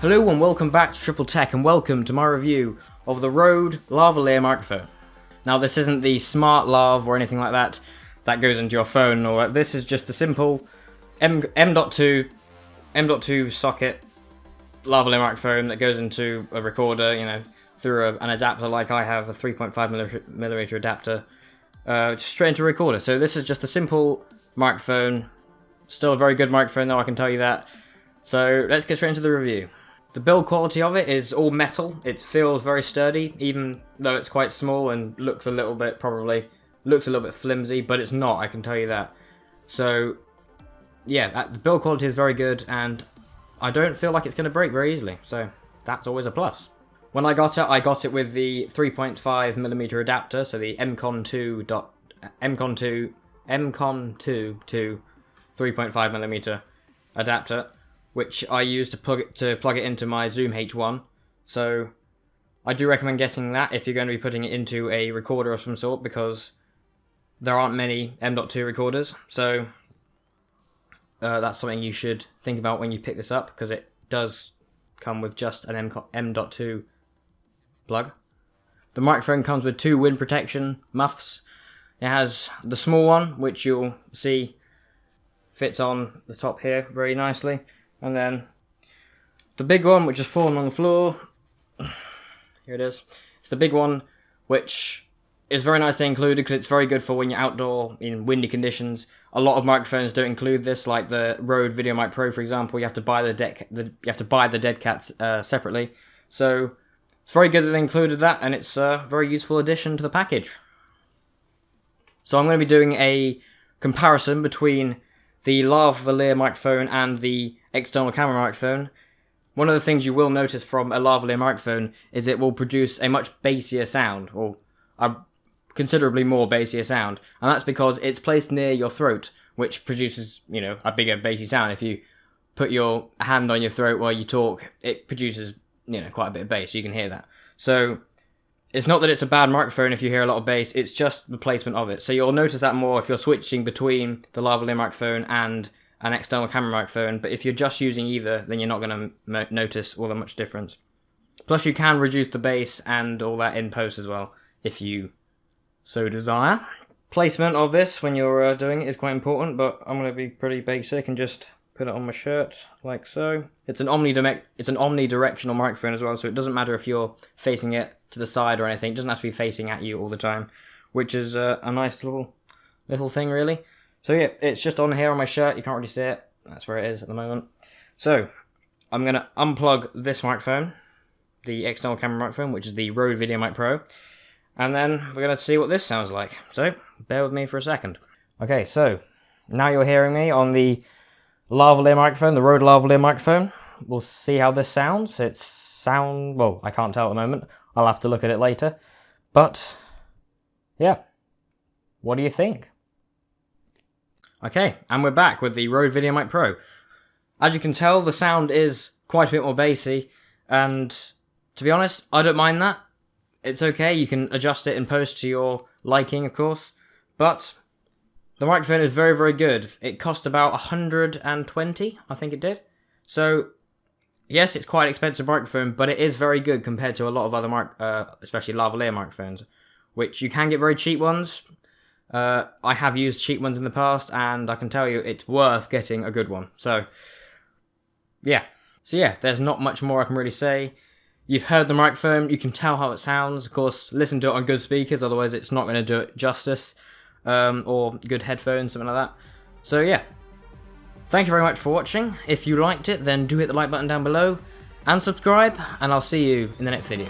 Hello and welcome back to Triple Tech, and welcome to my review of the RØDE Lavalier microphone. Now this isn't the smart lav or anything like that that goes into your phone, or this is just a simple M.2 socket lavalier microphone that goes into a recorder, you know, through an adapter like I have, a 3.5mm adapter, straight into a recorder. So this is just a simple microphone, still a very good microphone though, I can tell you that. So let's get straight into the review. The build quality of it is all metal. It feels very sturdy, even though it's quite small and looks a little bit flimsy, but it's not, I can tell you that. So yeah, the build quality is very good, and I don't feel like it's going to break very easily, so that's always a plus. When I got it with the 3.5mm adapter, so the MCON 2 to 3.5mm adapter, which I use to plug it into my Zoom H1. So I do recommend getting that if you're going to be putting it into a recorder of some sort, because there aren't many M.2 recorders. So that's something you should think about when you pick this up, because it does come with just an M.2 plug. The microphone comes with two wind protection muffs. It has the small one, which you'll see fits on the top here very nicely. And then the big one, which is fallen on the floor. Here it is. It's the big one, which is very nicely included because it's very good for when you're outdoor in windy conditions. A lot of microphones don't include this, like the RØDE VideoMic Pro, for example. You have to buy the dead cats separately. So it's very good that they included that, and it's a very useful addition to the package. So I'm going to be doing a comparison between the lavalier microphone and the external camera microphone. One of the things you will notice from a lavalier microphone is it will produce a much bassier sound, or a considerably more bassier sound, and that's because it's placed near your throat, which produces, you know, a bigger bassy sound. If you put your hand on your throat while you talk, it produces, you know, quite a bit of bass. You can hear that. So it's not that it's a bad microphone if you hear a lot of bass, it's just the placement of it. So you'll notice that more if you're switching between the lavalier microphone and an external camera microphone, but if you're just using either, then you're not going to notice all that much difference. Plus you can reduce the bass and all that in post as well, if you so desire. Placement of this when you're doing it is quite important, but I'm going to be pretty basic and just put it on my shirt, like so. It's an omnidirectional microphone as well, so it doesn't matter if you're facing it to the side or anything. It doesn't have to be facing at you all the time, which is a nice little thing, really. So yeah, it's just on here on my shirt. You can't really see it. That's where it is at the moment. So I'm going to unplug this microphone, the external camera microphone, which is the RØDE VideoMic Pro, and then we're going to see what this sounds like. So bear with me for a second. Okay, so now you're hearing me on the lavalier microphone, the RØDE lavalier microphone. We'll see how this sounds. Well, I can't tell at the moment. I'll have to look at it later. But yeah, what do you think? Okay, and we're back with the RØDE VideoMic Pro. As you can tell, the sound is quite a bit more bassy, and to be honest, I don't mind that. It's okay, you can adjust it in post to your liking, of course, but the microphone is very, very good. It cost about 120, I think it did. So yes, it's quite an expensive microphone, but it is very good compared to a lot of other especially lavalier microphones, which you can get very cheap ones. I have used cheap ones in the past, and I can tell you it's worth getting a good one. So yeah, there's not much more I can really say. You've heard the microphone, you can tell how it sounds. Of course, listen to it on good speakers, otherwise it's not going to do it justice, or good headphones, something like that. So yeah, thank you very much for watching. If you liked it, then do hit the like button down below, and subscribe, and I'll see you in the next video.